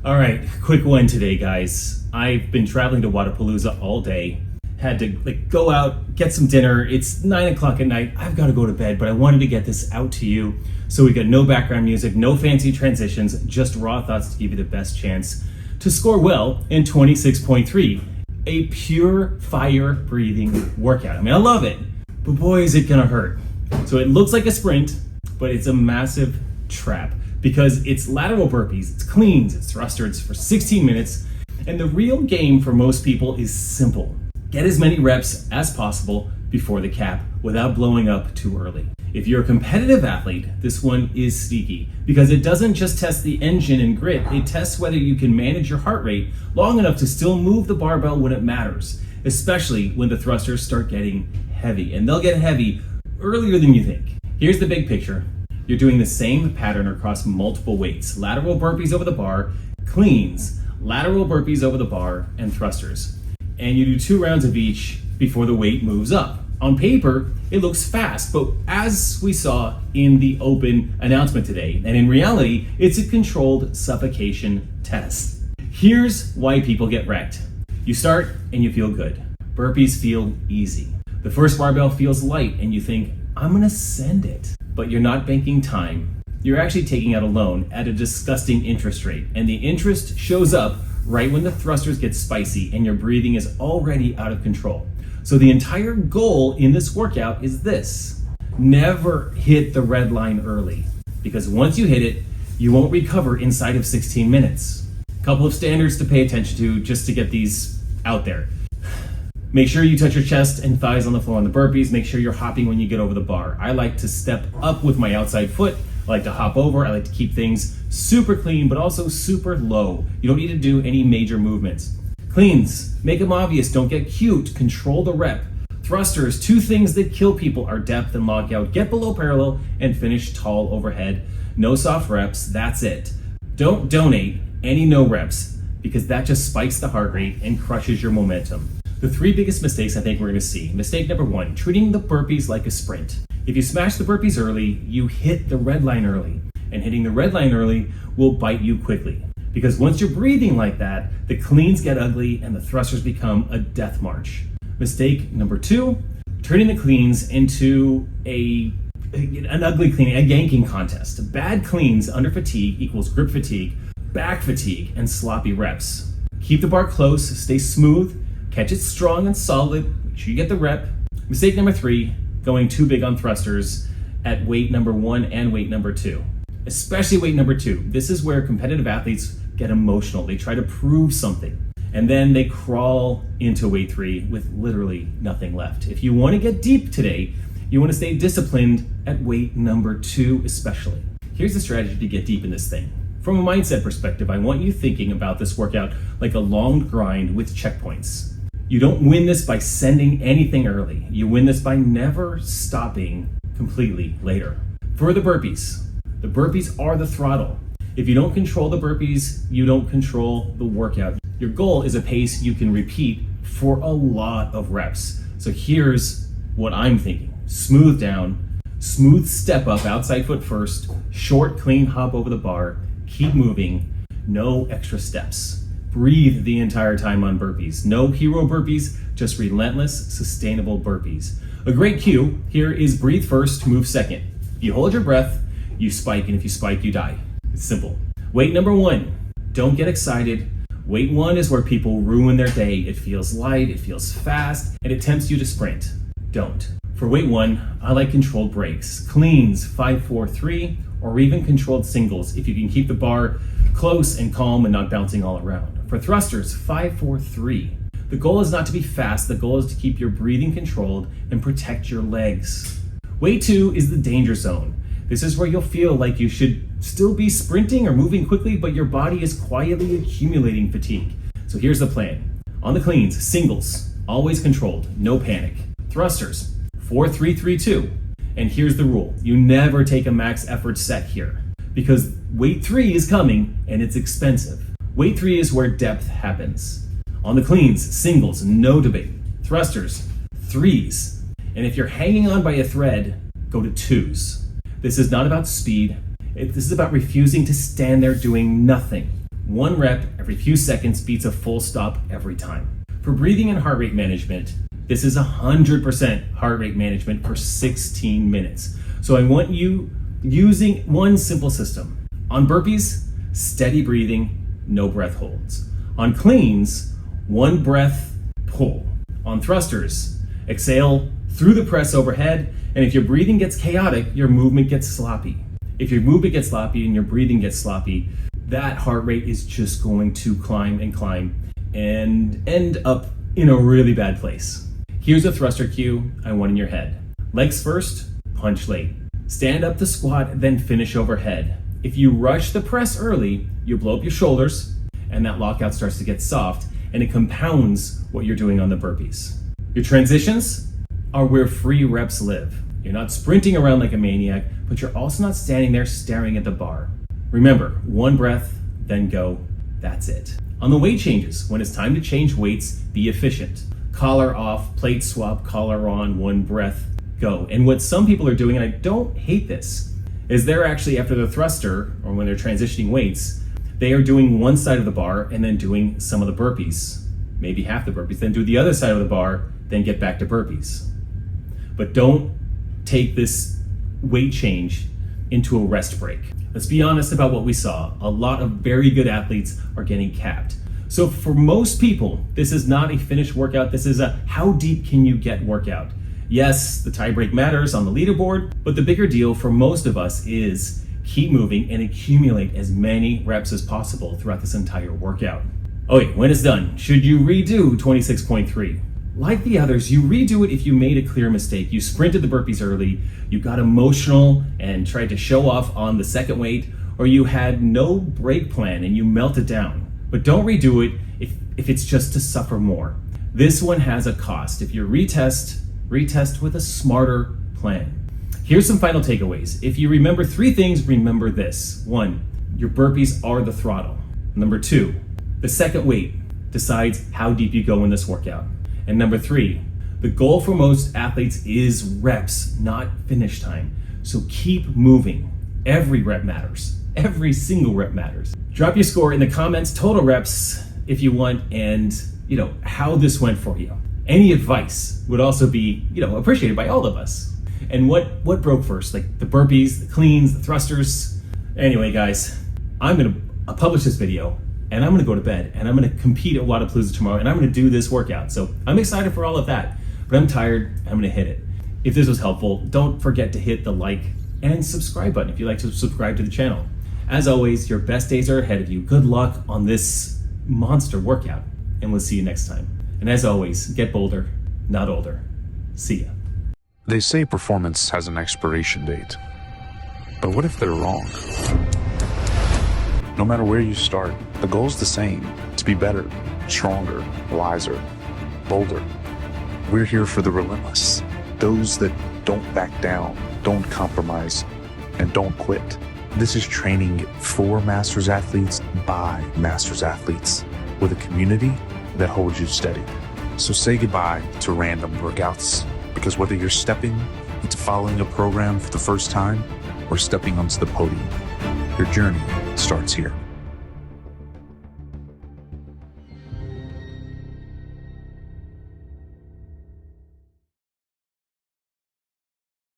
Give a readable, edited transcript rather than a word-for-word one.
All right, quick one today, guys. I've been traveling to Wodapalooza all day. Had to go out, get some dinner. It's 9 o'clock at night. I've got to go to bed, but I wanted to get this out to you. So we got no background music, no fancy transitions, just raw thoughts to give you the best chance to score well in 26.3. A pure fire breathing workout. I mean, I love it, but boy, is it gonna hurt. So it looks like a sprint, but it's a massive trap because it's lateral burpees, it's cleans, it's thrusters for 16 minutes. And the real game for most people is simple. Get as many reps as possible before the cap without blowing up too early. If you're a competitive athlete, this one is sneaky because it doesn't just test the engine and grit, it tests whether you can manage your heart rate long enough to still move the barbell when it matters, especially when the thrusters start getting heavy. And they'll get heavy earlier than you think. Here's the big picture. You're doing the same pattern across multiple weights. Lateral burpees over the bar, cleans, lateral burpees over the bar, and thrusters. And you do 2 rounds of each before the weight moves up. On paper, it looks fast, but as we saw in the open announcement today, and in reality, it's a controlled suffocation test. Here's why people get wrecked. You start and you feel good. Burpees feel easy. The first barbell feels light and you think, I'm gonna send it. But you're not banking time. You're actually taking out a loan at a disgusting interest rate, and the interest shows up right when the thrusters get spicy and your breathing is already out of control. So the entire goal in this workout is this: never hit the red line early, because once you hit it, you won't recover inside of 16 minutes. A couple of standards to pay attention to just to get these out there. Make sure you touch your chest and thighs on the floor on the burpees. Make sure you're hopping when you get over the bar. I like to step up with my outside foot. I like to hop over. I like to keep things super clean, but also super low. You don't need to do any major movements. Cleans, make them obvious. Don't get cute. Control the rep. Thrusters, 2 things that kill people are depth and lockout. Get below parallel and finish tall overhead. No soft reps. That's it. Don't donate any no reps because that just spikes the heart rate and crushes your momentum. The 3 biggest mistakes I think we're gonna see. Mistake number 1, treating the burpees like a sprint. If you smash the burpees early, you hit the red line early. And hitting the red line early will bite you quickly. Because once you're breathing like that, the cleans get ugly and the thrusters become a death march. Mistake number 2, turning the cleans into an ugly clean, a yanking contest. Bad cleans under fatigue equals grip fatigue, back fatigue, and sloppy reps. Keep the bar close, stay smooth, catch it strong and solid, make sure you get the rep. Mistake number 3, going too big on thrusters at weight number 1 and weight number 2. Especially weight number 2. This is where competitive athletes get emotional. They try to prove something, and then they crawl into weight 3 with literally nothing left. If you want to get deep today, you want to stay disciplined at weight number 2 especially. Here's the strategy to get deep in this thing. From a mindset perspective, I want you thinking about this workout like a long grind with checkpoints. You don't win this by sending anything early. You win this by never stopping completely later. For the burpees are the throttle. If you don't control the burpees, you don't control the workout. Your goal is a pace you can repeat for a lot of reps. So here's what I'm thinking. Smooth down, smooth step up, outside foot first, short, clean hop over the bar, keep moving, no extra steps. Breathe the entire time on burpees. No hero burpees, just relentless, sustainable burpees. A great cue here is breathe first, move second. You hold your breath, you spike, and if you spike, you die. It's simple. Weight number 1, don't get excited. Weight 1 is where people ruin their day. It feels light, it feels fast, and it tempts you to sprint. Don't. For weight 1, I like controlled breaks. Cleans, 5, 4, 3, or even controlled singles if you can keep the bar close and calm and not bouncing all around. For thrusters, 5, 4, 3. The goal is not to be fast, the goal is to keep your breathing controlled and protect your legs. Weight 2 is the danger zone. This is where you'll feel like you should still be sprinting or moving quickly, but your body is quietly accumulating fatigue. So here's the plan. On the cleans, singles, always controlled, no panic. Thrusters, 4, 3, 3, 2. And here's the rule. You never take a max effort set here because weight 3 is coming and it's expensive. Weight 3 is where depth happens. On the cleans, singles, no debate. Thrusters, 3s. And if you're hanging on by a thread, go to 2s. This is not about speed. This is about refusing to stand there doing nothing. 1 rep every few seconds beats a full stop every time. For breathing and heart rate management, this is 100% heart rate management for 16 minutes. So I want you using one simple system. On burpees, steady breathing, no breath holds. On cleans, 1 breath pull. On thrusters, exhale through the press overhead, and if your breathing gets chaotic, your movement gets sloppy. If your movement gets sloppy and your breathing gets sloppy, that heart rate is just going to climb and end up in a really bad place. Here's a thruster cue I want in your head. Legs first, punch late. Stand up to squat, then finish overhead. If you rush the press early, you blow up your shoulders, and that lockout starts to get soft, and it compounds what you're doing on the burpees. Your transitions are where free reps live. You're not sprinting around like a maniac, but you're also not standing there staring at the bar. Remember, 1 breath, then go. That's it. On the weight changes, when it's time to change weights, be efficient. Collar off, plate swap, collar on, 1 breath, go. And what some people are doing, and I don't hate this, is they're actually after the thruster, or when they're transitioning weights, they are doing one side of the bar and then doing some of the burpees, maybe half the burpees, then do the other side of the bar, then get back to burpees. But don't take this weight change into a rest break. Let's be honest about what we saw. A lot of very good athletes are getting capped. So for most people, this is not a finished workout. This is a how deep can you get workout. Yes, the tie break matters on the leaderboard, but the bigger deal for most of us is keep moving and accumulate as many reps as possible throughout this entire workout. Okay, when it's done, should you redo 26.3? Like the others, you redo it if you made a clear mistake. You sprinted the burpees early, you got emotional and tried to show off on the second weight, or you had no break plan and you melted down. But don't redo it if it's just to suffer more. This one has a cost. If you retest with a smarter plan. Here's some final takeaways. If you remember 3 things, remember this. 1, your burpees are the throttle. Number 2, the second weight decides how deep you go in this workout. And number 3, the goal for most athletes is reps, not finish time. So keep moving. Every rep matters. Every single rep matters. Drop your score in the comments, total reps if you want, and how this went for you. Any advice would also be appreciated by all of us. And what broke first, like the burpees, the cleans, the thrusters. Anyway, guys, I'm gonna publish this video and I'm gonna go to bed and I'm gonna compete at Wodapalooza tomorrow and I'm gonna do this workout. So I'm excited for all of that, but I'm tired, I'm gonna hit it. If this was helpful, don't forget to hit the like and subscribe button if you'd like to subscribe to the channel. As always, your best days are ahead of you. Good luck on this monster workout and we'll see you next time. And as always, get bolder, not older. See ya. They say performance has an expiration date, but what if they're wrong? No matter where you start, the goal's the same: to be better, stronger, wiser, bolder. We're here for the relentless, those that don't back down, don't compromise, and don't quit. This is training for Masters athletes by Masters athletes, with a community that holds you steady. So say goodbye to random workouts, because whether you're stepping into following a program for the first time or stepping onto the podium, your journey starts here.